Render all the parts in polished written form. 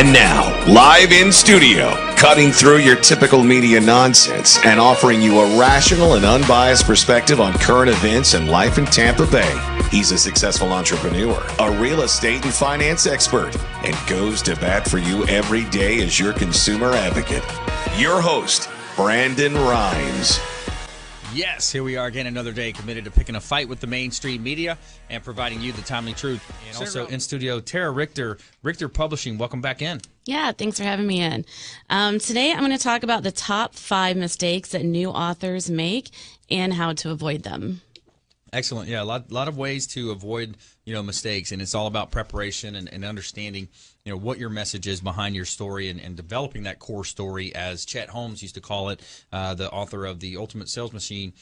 And now, live in studio, cutting through your typical media nonsense and offering you a rational and unbiased perspective on current events and life in Tampa Bay. He's a successful entrepreneur, a real estate and finance expert, and goes to bat for you every day as your consumer advocate. Your host, Brandon Rhymes. Yes, here we are again, another day committed to picking a fight with the mainstream media and providing you the timely truth. And also in studio, Tara Richter, Richter Publishing. Welcome back in. Yeah, thanks for having me in. Today I'm going to talk about the top 5 mistakes that new authors make and how to avoid them. Excellent. Yeah, a lot of ways to avoid, mistakes, and it's all about preparation and understanding, what your message is behind your story and developing that core story, as Chet Holmes used to call it, the author of The Ultimate Sales Machine.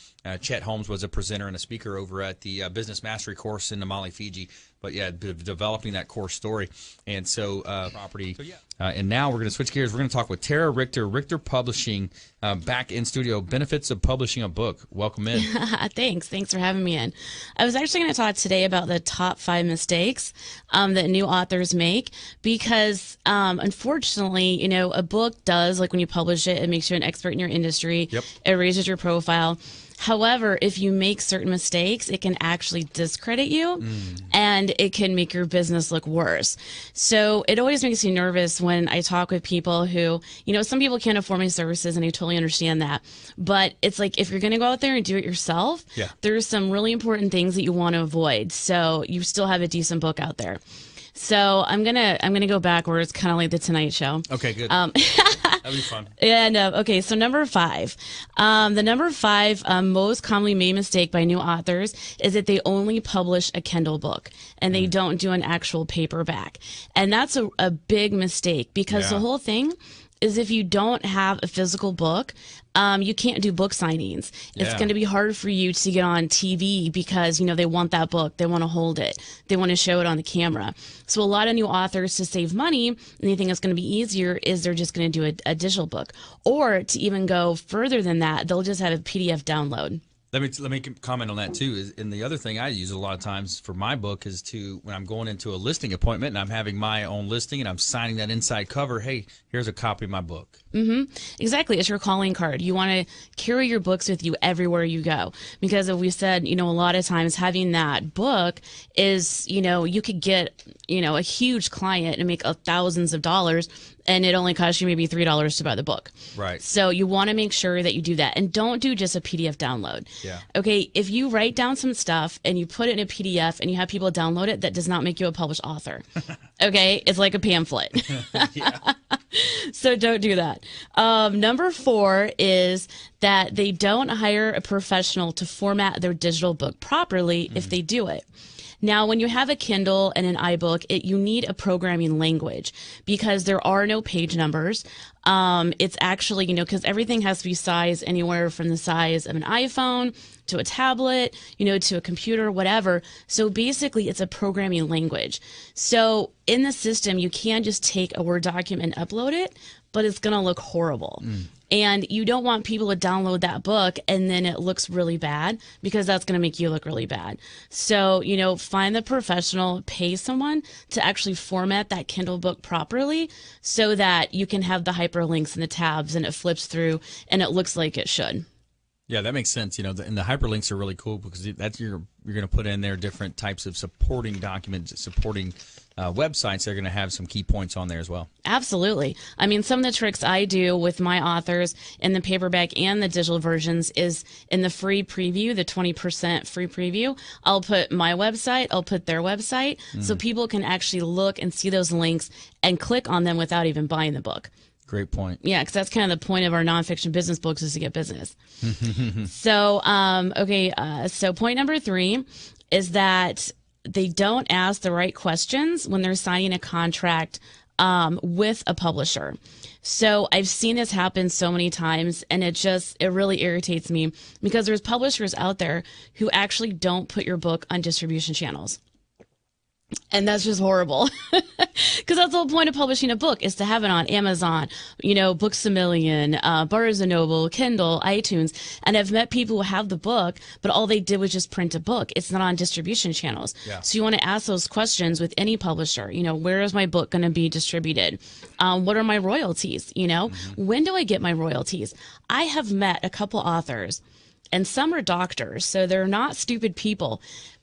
Chet Holmes was a presenter and a speaker over at the Business Mastery course in Namale, Fiji. But yeah, developing that core story. And so property. And now we're going to switch gears. We're going to talk with Tara Richter, Richter Publishing, back in studio. Benefits of publishing a book. Welcome in. Thanks for having me in. I was actually going to talk today about the top 5 mistakes that new authors make, because unfortunately, a book does, like when you publish it, it makes you an expert in your industry. Yep. It raises your profile. However, if you make certain mistakes, it can actually discredit you and it can make your business look worse. So it always makes me nervous when I talk with people who, some people can't afford my services, and I totally understand that. But it's like, if you're going to go out there and do it yourself, there's some really important things that you want to avoid, so you still have a decent book out there. So I'm gonna go backwards, kind of like the Tonight Show. Okay, good. That'll be fun. Yeah, no. Okay, so number 5. The number 5 most commonly made mistake by new authors is that they only publish a Kindle book and they don't do an actual paperback. And that's a big mistake, because the whole thing is, if you don't have a physical book, you can't do book signings. It's going to be hard for you to get on TV because, they want that book. They want to hold it. They want to show it on the camera. So a lot of new authors, to save money, and they think it's going to be easier, is they're just going to do a digital book. Or to even go further than that, they'll just have a PDF download. Let me comment on that too. And the other thing I use a lot of times for my book is when I'm going into a listing appointment and I'm having my own listing and I'm signing that inside cover, hey, here's a copy of my book. Exactly. It's your calling card. You want to carry your books with you everywhere you go, because as we said, a lot of times having that book is, you could get, a huge client and make thousands of dollars, and it only costs you maybe $3 to buy the book. Right. So you want to make sure that you do that, and don't do just a PDF download. Yeah. Okay. If you write down some stuff and you put it in a PDF and you have people download it, that does not make you a published author. Okay. It's like a pamphlet. So don't do that. Number 4 is that they don't hire a professional to format their digital book properly if they do it. Now, when you have a Kindle and an iBook, you need a programming language, because there are no page numbers. It's actually, because everything has to be sized anywhere from the size of an iPhone to a tablet, to a computer, whatever. So basically, it's a programming language. So in the system, you can just take a Word document and upload it, but it's going to look horrible. And you don't want people to download that book and then it looks really bad, because that's going to make you look really bad. So, find the professional, pay someone to actually format that Kindle book properly so that you can have the hyperlinks and the tabs and it flips through and it looks like it should. Yeah, that makes sense. And the hyperlinks are really cool, because that's you're going to put in there different types of supporting documents, supporting websites. They're going to have some key points on there as well. Absolutely. I mean, some of the tricks I do with my authors in the paperback and the digital versions is in the free preview, the 20% free preview. I'll put my website, I'll put their website, so people can actually look and see those links and click on them without even buying the book. Great point. Yeah, because that's kind of the point of our nonfiction business books, is to get business. So, so point number 3 is that they don't ask the right questions when they're signing a contract with a publisher. So I've seen this happen so many times, and it really irritates me, because there's publishers out there who actually don't put your book on distribution channels. And that's just horrible. Because that's the whole point of publishing a book, is to have it on Amazon, Books A Million, Barnes & Noble, Kindle, iTunes. And I've met people who have the book, but all they did was just print a book. It's not on distribution channels. Yeah. So you want to ask those questions with any publisher. Where is my book going to be distributed? What are my royalties? When do I get my royalties? I have met a couple authors, and some are doctors, so they're not stupid people.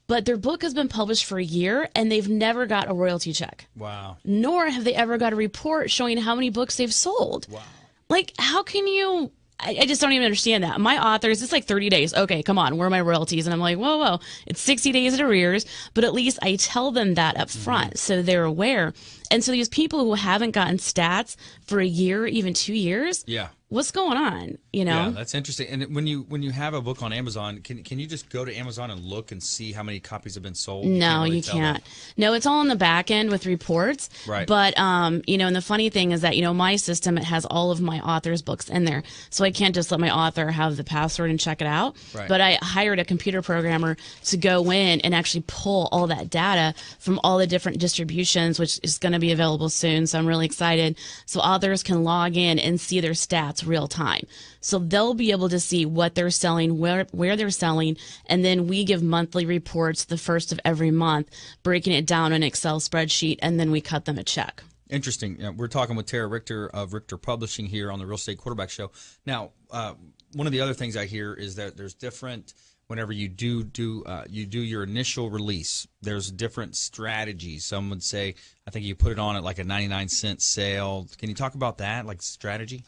But their book has been published for a year, and they've never got a royalty check. Wow. Nor have they ever got a report showing how many books they've sold. Wow. Like, how can you... I just don't even understand that. My authors, it's like 30 days. Okay, come on, where are my royalties? And I'm like, whoa, it's 60 days in arrears. But at least I tell them that up front, so they're aware. And so these people who haven't gotten stats for a year, even 2 years, yeah, what's going on? Yeah, that's interesting. And when you have a book on Amazon, can you just go to Amazon and look and see how many copies have been sold? No, you can't. No, it's all on the back end with reports. Right. But and the funny thing is that my system, it has all of my author's books in there, so I can't just let my author have the password and check it out. Right. But I hired a computer programmer to go in and actually pull all that data from all the different distributions, which is going to be available soon. So I'm really excited. So authors can log in and see their stats real time. So they'll be able to see what they're selling, where they're selling, and then we give monthly reports the first of every month, breaking it down in an Excel spreadsheet, and then we cut them a check. Interesting. We're talking with Tara Richter of Richter Publishing here on the Real Estate Quarterback Show. Now, one of the other things I hear is that there's different, whenever you do your initial release, there's different strategies. Some would say, I think you put it on at like a 99-cent sale. Can you talk about that, like strategy?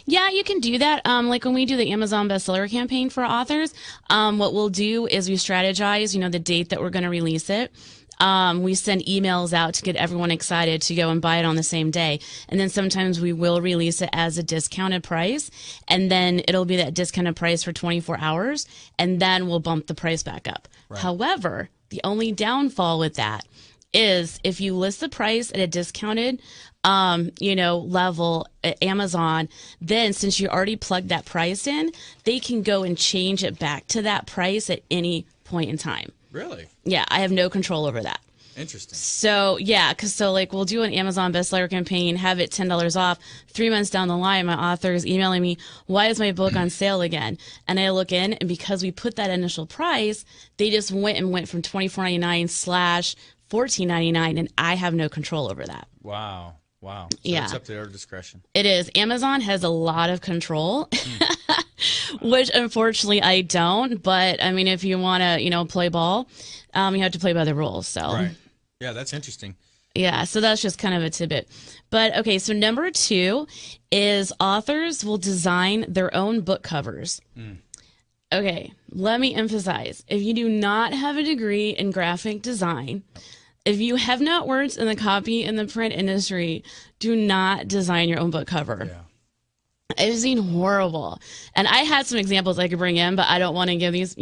Yeah, you can do that. Like when we do the Amazon bestseller campaign for authors, what we'll do is we strategize, the date that we're going to release it. We send emails out to get everyone excited to go and buy it on the same day. And then sometimes we will release it as a discounted price. And then it'll be that discounted price for 24 hours. And then we'll bump the price back up. Right. However, the only downfall with that is if you list the price at a discounted level at Amazon, then since you already plugged that price in, they can go and change it back to that price at any point in time. Really? Yeah, I have no control over that. Interesting. So, yeah, because we'll do an Amazon bestseller campaign, have it $10 off. 3 months down the line, my author is emailing me, why is my book on sale again? And I look in, and because we put that initial price, they just went from $24.99 / $14.99, and I have no control over that. Wow. So yeah. It's up to their discretion. It is. Amazon has a lot of control, which unfortunately I don't. But I mean, if you want to, play ball, you have to play by the rules. So. Right. Yeah, that's interesting. Yeah, so that's just kind of a tidbit. But okay, so number 2 is authors will design their own book covers. Okay, let me emphasize. If you do not have a degree in graphic design, if you have not worked in the copy and the print industry, do not design your own book cover. Yeah. I've seen horrible. And I had some examples I could bring in, but I don't want to give these,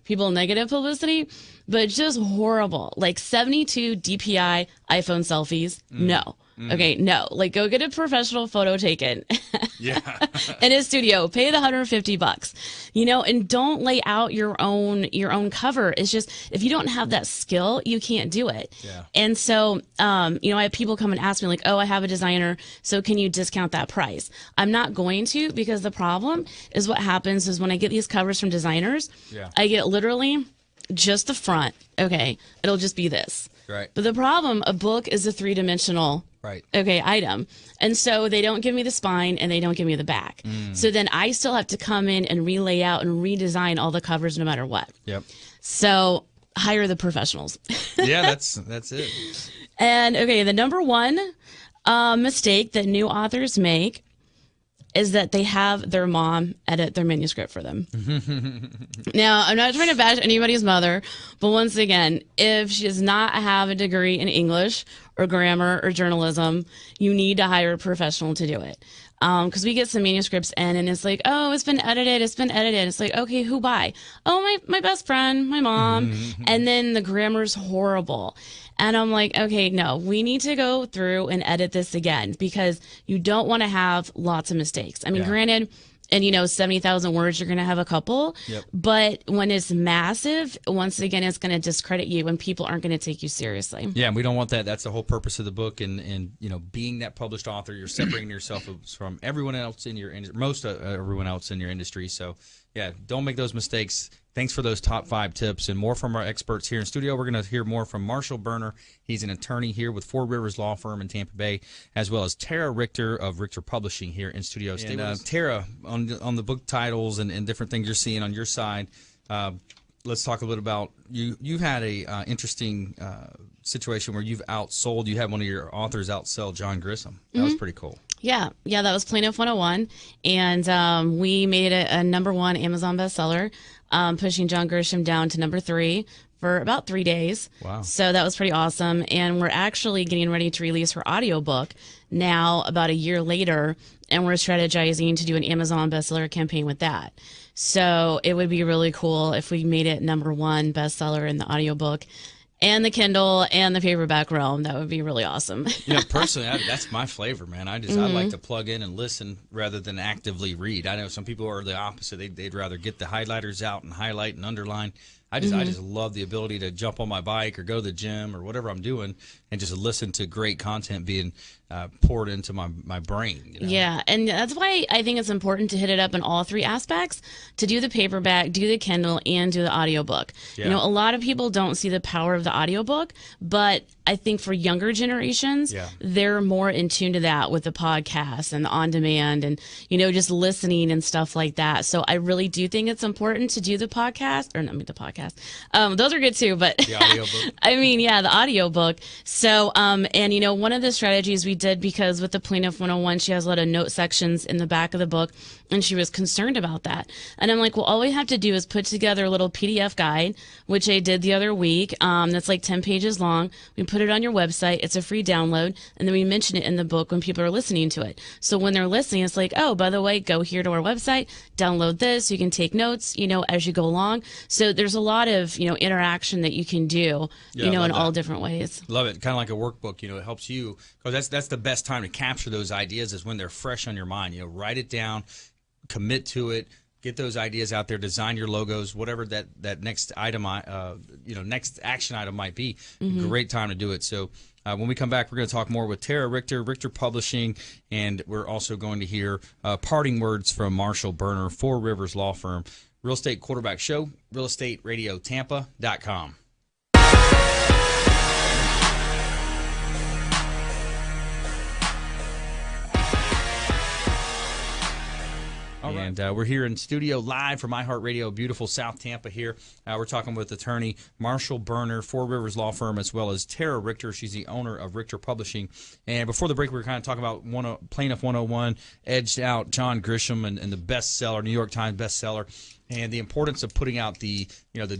people negative publicity, but just horrible. Like 72 DPI iPhone selfies. No. Okay, no. Like, go get a professional photo taken. Yeah. In a studio. Pay the $150. And don't lay out your own cover. It's just, if you don't have that skill, you can't do it. Yeah. And so, I have people come and ask me like, oh, I have a designer, so can you discount that price? I'm not going to, because the problem is what happens is when I get these covers from designers, I get literally just the front. Okay, it'll just be this. Right. But the problem, a book is a 3-dimensional item. And so they don't give me the spine and they don't give me the back. So then I still have to come in and relay out and redesign all the covers no matter what. Yep. So hire the professionals. Yeah, that's it. And okay, the number 1 mistake that new authors make is that they have their mom edit their manuscript for them. Now, I'm not trying to bash anybody's mother, but once again, if she does not have a degree in English or grammar or journalism, you need to hire a professional to do it. Because we get some manuscripts in and it's like, oh, it's been edited. It's like, okay, who by? Oh, my best friend, my mom. And then the grammar's horrible. And I'm like, okay, no, we need to go through and edit this again because you don't want to have lots of mistakes. I mean, granted, and 70,000 words, you're going to have a couple. Yep. But when it's massive, once again, it's going to discredit you and people aren't going to take you seriously. Yeah, and we don't want that. That's the whole purpose of the book. And being that published author, you're separating yourself from everyone else in your everyone else in your industry. So yeah, don't make those mistakes. Thanks for those top 5 tips and more from our experts here in studio. We're going to hear more from Marshall Berner. He's an attorney here with Four Rivers Law Firm in Tampa Bay, as well as Tara Richter of Richter Publishing here in studio. And Tara, on the book titles and different things you're seeing on your side, let's talk a little bit about you've had a interesting situation where you had one of your authors outsell John Grisham. That was pretty cool. Yeah, that was Plaintiff 101, and we made it a #1 Amazon bestseller, pushing John Grisham down to #3 for about 3 days. Wow. So that was pretty awesome, and we're actually getting ready to release her audiobook now about a year later, and we're strategizing to do an Amazon bestseller campaign with that. So it would be really cool if we made it #1 bestseller in the audiobook and the Kindle and the paperback realm. That would be really awesome. Personally, that's my flavor, man. I like to plug in and listen rather than actively read. I know some people are the opposite. They'd rather get the highlighters out and highlight and underline. I just love the ability to jump on my bike or go to the gym or whatever I'm doing and just listen to great content being poured into my brain. Yeah, and that's why I think it's important to hit it up in all 3 aspects, to do the paperback, do the Kindle, and do the audiobook. Yeah. A lot of people don't see the power of the audiobook, but I think for younger generations, they're more in tune to that with the podcast and the on-demand and, just listening and stuff like that. So I really do think it's important to do the podcast, or not the podcast. Those are good too, but the audiobook. the audiobook. So, and one of the strategies we did, because with the Plaintiff 101, she has a lot of note sections in the back of the book, and she was concerned about that. And I'm like, well, all we have to do is put together a little PDF guide, which I did the other week. That's like 10 pages long. We put it on your website. It's a free download. And then we mention it in the book when people are listening to it. So when they're listening, it's like, oh, by the way, go here to our website, download this. You can take notes, as you go along. So there's a lot of, interaction that you can do, in all different ways. Love it. Kind of like a workbook, it helps you, because that's the best time to capture those ideas is when they're fresh on your mind. Write it down, commit to it, get those ideas out there, design your logos, whatever that next item, next action item might be. Great time to do it. So when we come back, we're going to talk more with Tara Richter, Richter Publishing, and we're also going to hear parting words from Marshall Berner, Four Rivers Law Firm. Real Estate Quarterback Show, realestateradiotampa.com. And we're here in studio live from iHeart Radio, beautiful South Tampa here. We're talking with attorney Marshall Berner, Four Rivers Law Firm, as well as Tara Richter. She's the owner of Richter Publishing. And before the break, we were kind of talking about Plaintiff 101, edged out John Grisham and the bestseller, New York Times bestseller, and the importance of putting out the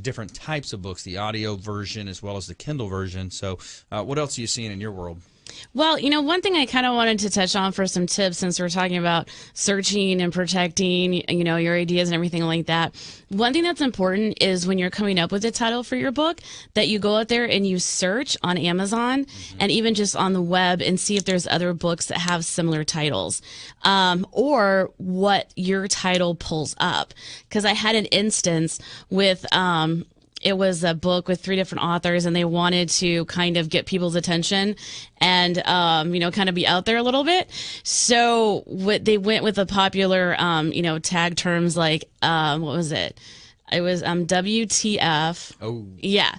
different types of books, the audio version as well as the Kindle version. So what else are you seeing in your world? Well, one thing I kind of wanted to touch on for some tips, since we're talking about searching and protecting, your ideas and everything like that. One thing that's important is when you're coming up with a title for your book, that you go out there and you search on Amazon and even just on the web and see if there's other books that have similar titles, or what your title pulls up. Because I had an instance with, it was a book with 3 different authors, and they wanted to kind of get people's attention and, kind of be out there a little bit. So they went with the popular, tag terms like, what was it? It was WTF. Oh. Yeah.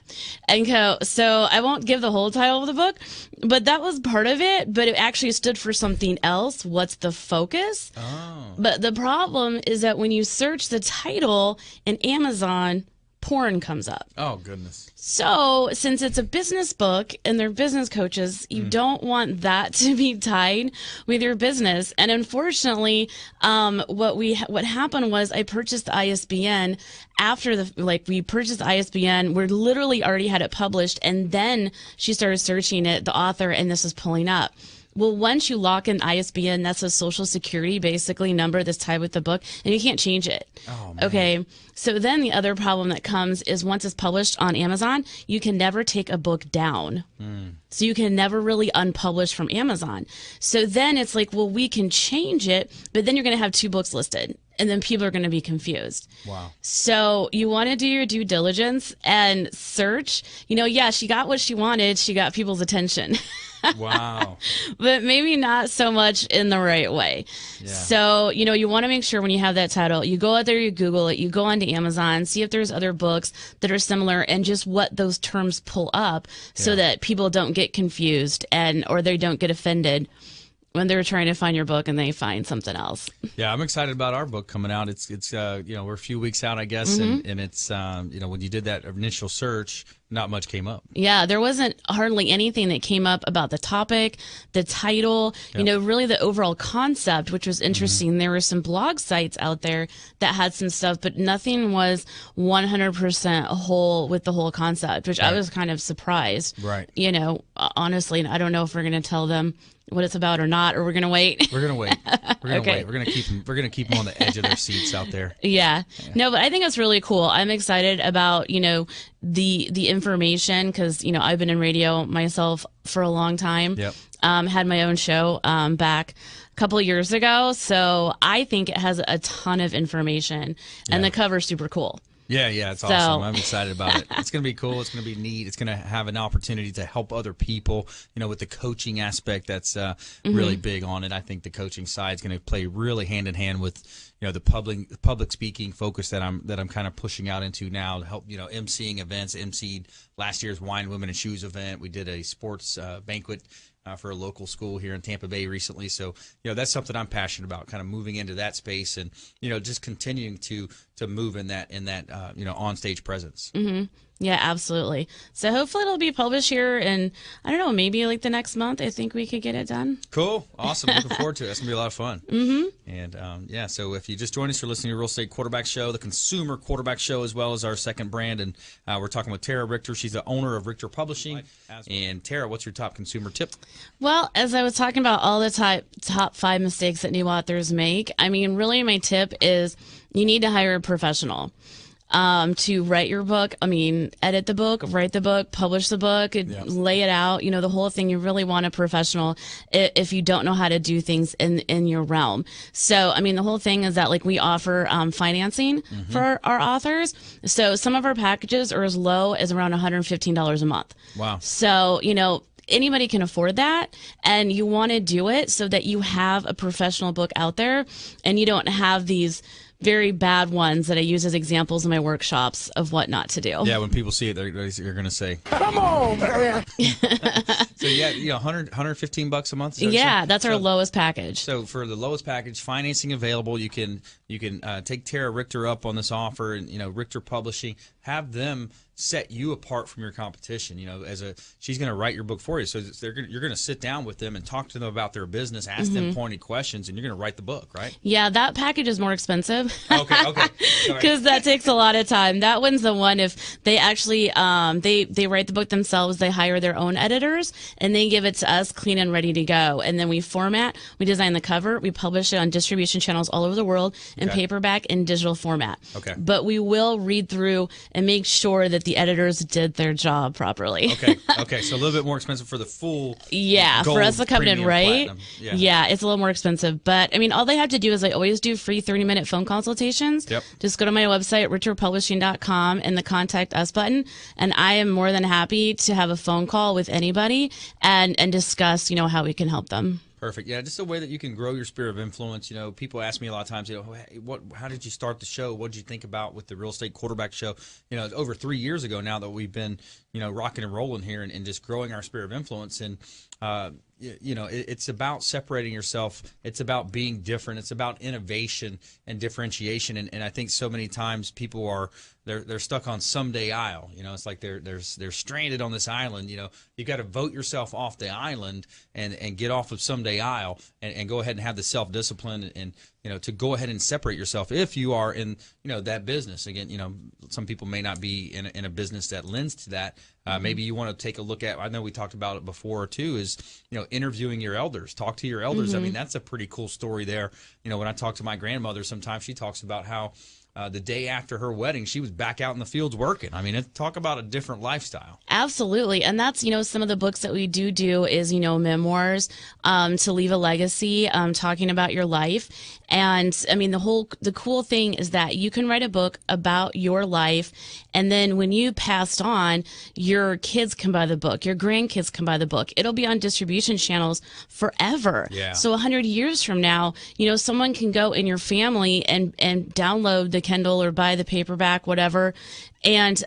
And so I won't give the whole title of the book, but that was part of it. But it actually stood for something else. What's the focus? Oh. But the problem is that when you search the title in Amazon, porn comes up. Oh, goodness. So since it's a business book and they're business coaches, you don't want that to be tied with your business. And unfortunately, what happened was I purchased the ISBN after we purchased the ISBN. We literally already had it published, and then she started searching it, the author, and this is pulling up. Well, once you lock in ISBN, that's a social security basically number that's tied with the book, and you can't change it. Oh, man. Okay. So then the other problem that comes is once it's published on Amazon, you can never take a book down. So you can never really unpublish from Amazon. So then it's like, well, we can change it, but then you're going to have 2 books listed. and then people are going to be confused. Wow. So you want to do your due diligence and search. Yeah, she got what she wanted. She got people's attention. Wow. But maybe not so much in the right way. Yeah. So, you want to make sure when you have that title, you go out there, you Google it, you go onto Amazon, see if there's other books that are similar and just what those terms pull up so that people don't get confused or they don't get offended when they're trying to find your book and they find something else. Yeah, I'm excited about our book coming out. It's we're a few weeks out, I guess, and it's when you did that initial search, not much came up. Yeah, there wasn't hardly anything that came up about the topic, the title, really the overall concept, which was interesting. There were some blog sites out there that had some stuff, but nothing was 100% whole with the whole concept, which I was kind of surprised. Right. Honestly, I don't know if we're going to tell them what it's about or not, or we're going to wait. We're going to wait. We're going to Okay. wait. We're going to keep them on the edge of their seats out there. Yeah. No, but I think it's really cool. I'm excited about, the information because, I've been in radio myself for a long time. Yep. Had my own show back a couple of years ago. So I think it has a ton of information and the cover's super cool. Yeah, it's awesome. I'm excited about it. It's going to be cool. It's going to be neat. It's going to have an opportunity to help other people, with the coaching aspect that's really big on it. I think the coaching side is going to play really hand in hand with, the public speaking focus that I'm kind of pushing out into now to help, emceeing events, emceed last year's Wine, Women, and Shoes event. We did a sports banquet for a local school here in Tampa Bay recently. So, that's something I'm passionate about, kind of moving into that space and, just continuing to move in that on-stage presence. Mm-hmm. Yeah, absolutely. So hopefully it'll be published here in, I don't know, maybe like the next month. I think we could get it done. Cool. Awesome. Looking forward to it. That's going to be a lot of fun. Mm-hmm. And, so if you just joined us, you're listening to Real Estate Quarterback Show, the Consumer Quarterback Show, as well as our second brand. And we're talking with Tara Richter. She's the owner of Richter Publishing. And Tara, what's your top consumer tip? Well, as I was talking about all the top 5 mistakes that new authors make, really my tip is you need to hire a professional. To write your book, edit the book, write the book, publish the book, lay it out, the whole thing. You really want a professional if you don't know how to do things in your realm. So, the whole thing is that we offer financing for our authors. So some of our packages are as low as around $115 a month. Wow. So, anybody can afford that, and you want to do it so that you have a professional book out there and you don't have these very bad ones that I use as examples in my workshops of what not to do. Yeah, when people see it, they're going to say, "Come on, man!" So $115 a month. Yeah, that's our lowest package. So for the lowest package, financing available. You can take Tara Richter up on this offer, and Richter Publishing, have them set you apart from your competition. She's going to write your book for you, so you're going to sit down with them and talk to them about their business, ask them pointed questions, and you're going to write the book, right? Yeah, that package is more expensive. Okay. Because that takes a lot of time. That one's the one if they actually they write the book themselves, they hire their own editors, and they give it to us clean and ready to go. And then we design the cover, we publish it on distribution channels all over the world in paperback and digital format. Okay. But we will read through and make sure that the editors did their job properly. Okay. So a little bit more expensive for the full. Yeah, gold, for us to come in, right? platinum. Yeah, it's a little more expensive. But all they have to do is I always do free 30-minute phone consultations. Yep. Just go to my website, richterpublishing.com, and the Contact Us button. And I am more than happy to have a phone call with anybody and discuss, how we can help them. Perfect. Yeah, just a way that you can grow your sphere of influence. People ask me a lot of times, hey, how did you start the show? What did you think about with the Real Estate Quarterback Show? It's over 3 years ago now that we've been, rocking and rolling here and just growing our sphere of influence. And, it's about separating yourself. It's about being different. It's about innovation and differentiation. And I think so many times people are, they're stuck on someday isle. It's like they're stranded on this island. You've got to vote yourself off the island and get off of someday isle and go ahead and have the self-discipline and to go ahead and separate yourself if you are in, that business. Again, some people may not be in a business that lends to that. Maybe you want to take a look at, I know we talked about it before too, is, interviewing your elders, talk to your elders. That's a pretty cool story there. When I talk to my grandmother, sometimes she talks about how, the day after her wedding, she was back out in the fields working. I mean, talk about a different lifestyle. Absolutely. And that's, some of the books that we do is, memoirs, to leave a legacy, talking about your life. And I mean, the cool thing is that you can write a book about your life. And then when you passed on, your kids can buy the book, your grandkids can buy the book. It'll be on distribution channels forever. Yeah. So 100 years from now, someone can go in your family and download the Kindle or buy the paperback, whatever. And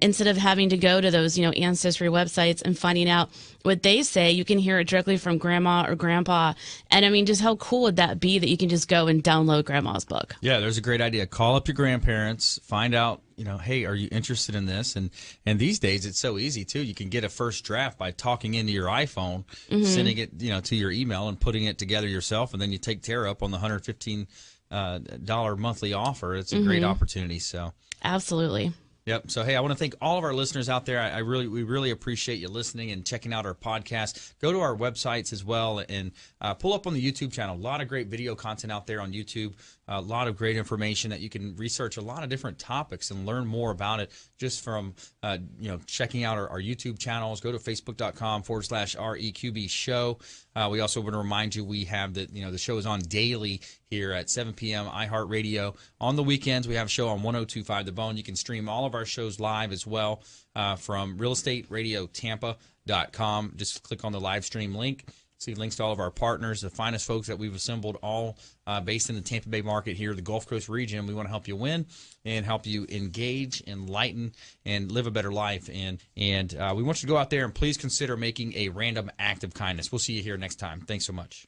instead of having to go to those, ancestry websites and finding out what they say, you can hear it directly from grandma or grandpa. And I mean, just how cool would that be that you can just go and download grandma's book? Yeah, there's a great idea. Call up your grandparents, find out, hey, are you interested in this? And these days it's so easy too. You can get a first draft by talking into your iPhone, sending it, to your email and putting it together yourself, and then you take Tara up on the $115 monthly offer. It's a great opportunity. So absolutely. Yep. So, hey, I want to thank all of our listeners out there. We really appreciate you listening and checking out our podcast. Go to our websites as well and pull up on the YouTube channel. A lot of great video content out there on YouTube. A lot of great information that you can research a lot of different topics and learn more about it just from, checking out our YouTube channels. Go to facebook.com/REQB show. We also want to remind you we have the show is on daily here at 7 p.m. iHeart Radio. On the weekends, we have a show on 102.5 The Bone. You can stream all of our shows live as well from realestateradiotampa.com. Just click on the live stream link. See links to all of our partners, the finest folks that we've assembled, all based in the Tampa Bay market here, the Gulf Coast region. We want to help you win and help you engage, enlighten, and live a better life. And we want you to go out there and please consider making a random act of kindness. We'll see you here next time. Thanks so much.